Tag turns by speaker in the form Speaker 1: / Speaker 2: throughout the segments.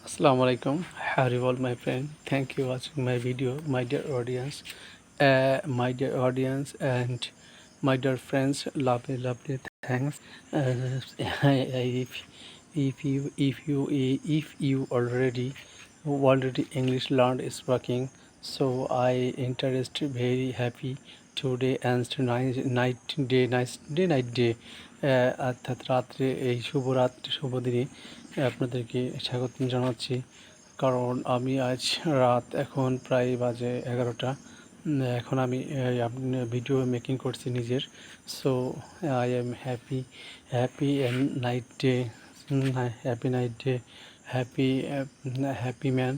Speaker 1: Assalamu alaikum. How are you all, my friend? Thank you for watching my video, my dear audience, and my dear friends. Lovely. Thanks. If if you already English learned speaking, so I interest very happy today and night day. অর্থাৎ রাত্রে এই শুভরাত্রি শুভ দিনে আপনাদেরকে স্বাগত জানাচ্ছি। কারণ আমি আজ রাত এখন প্রায় বাজে 11টা। এখন আমি ভিডিও মেকিং করছি নিজের। So I am happy and night day happy man,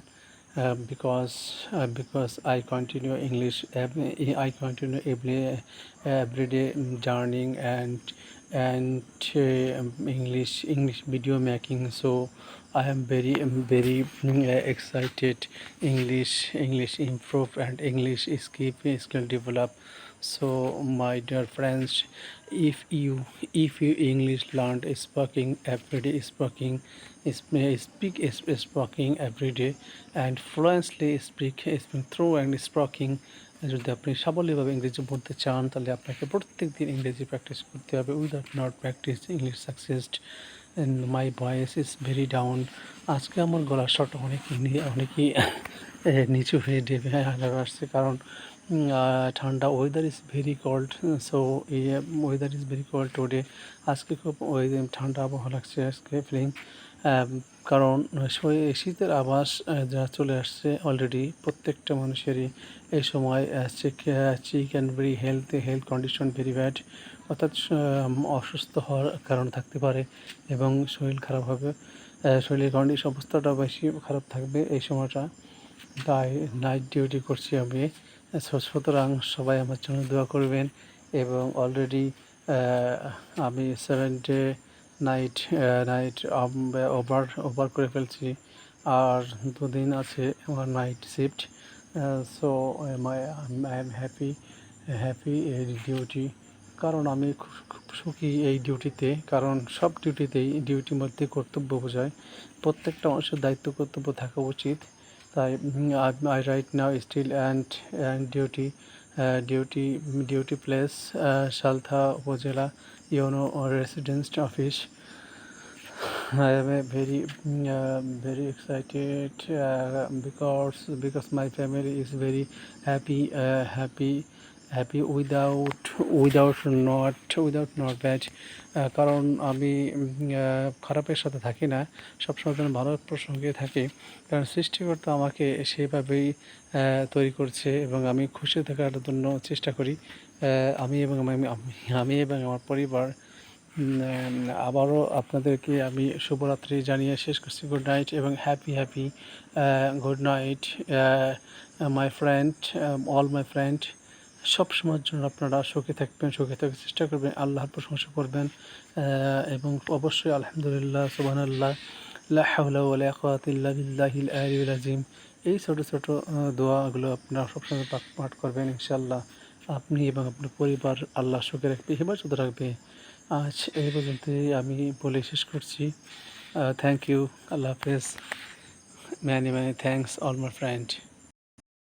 Speaker 1: because I continue English. I continue every day journeying and English video making. So I am very excited. English improve and English skill develop. So my dear friends, if you English learned speaking every day, speaking every day and fluently speaking through and speaking, যদি আপনি সাবলীলভাবে ইংরেজি বলতে চান তাহলে আপনাকে প্রত্যেক দিন ইংরেজি প্র্যাকটিস করতে হবে। Without not practise English succeeded. And my voice is very down. আজকে আমার গলার স্বরটা অনেকই নিচু হয়ে আসছে, কারণ ঠান্ডা weather is very cold. So এই weather is very cold today. আজকে খুব ঠান্ডা আবহাওয়া লাগছে আজকে ফিলিং, কারণ শীতের আভাস যা চলে আসছে অলরেডি প্রত্যেকটা মানুষেরই এই সময়। Sick and very health condition very bad, অর্থাৎ অসুস্থ হওয়ার কারণ থাকতে পারে এবং শরীর খারাপ হবে, শরীরের কন্ডিশন অবস্থাটা বেশি খারাপ থাকবে এই সময়টা। তাই নাইট ডিউটি করছি আমি। সুতরাং সবাই আমার জন্য দোয়া করবেন। এবং অলরেডি আমি 7 ডে নাইট ওভার করে ফেলছি, আর 2 দিন আছে আমার night shift. So I am happy এই ডিউটি, কারণ আমি খুব সুখী এই ডিউটিতে। কারণ সব ডিউটির মধ্যে কর্তব্য বোঝায়, প্রত্যেকটা মানুষের দায়িত্ব কর্তব্য থাকা উচিত। তাই I right now still and duty place Saltha উপজেলা UNO residence office. I am very excited because my family is very happy without not bad. কারণ আমি খারাপের সাথে থাকি না, সবসময় যেন ভালো প্রসঙ্গে থাকি, কারণ সৃষ্টিকর্তা আমাকে সেইভাবেই তৈরি করছে এবং আমি খুশি থাকার জন্য চেষ্টা করি। আমি এবং আমার পরিবার। আবারও আপনাদেরকে আমি শুভরাত্রি জানিয়ে শেষ করছি। গুড নাইট এবং happy good night my friend, all my friend. সব সময়ের জন্য আপনারা সুখে থাকবেন, সুখে থাকার চেষ্টা করবেন, আল্লাহর প্রশংসা করবেন এবং অবশ্যই আলহামদুলিল্লাহ, সুবহানাল্লাহ, লা হাওলা ওয়ালা কুওয়াতা ইল্লা বিল্লাহিল আলিয়্যিল আযীম। এই ছোট দোয়াগুলো আপনারা সবসময় পাঠ করবেন ইনশাআল্লাহ। আপনি এবং আপনার পরিবার আল্লাহ সুখে রাখবে, হেফাজত রাখবে। আজ এই পর্যন্তই আমি বলে শেষ করছি। থ্যাংক ইউ, আল্লাহ হাফেজ, many thanks all my friend.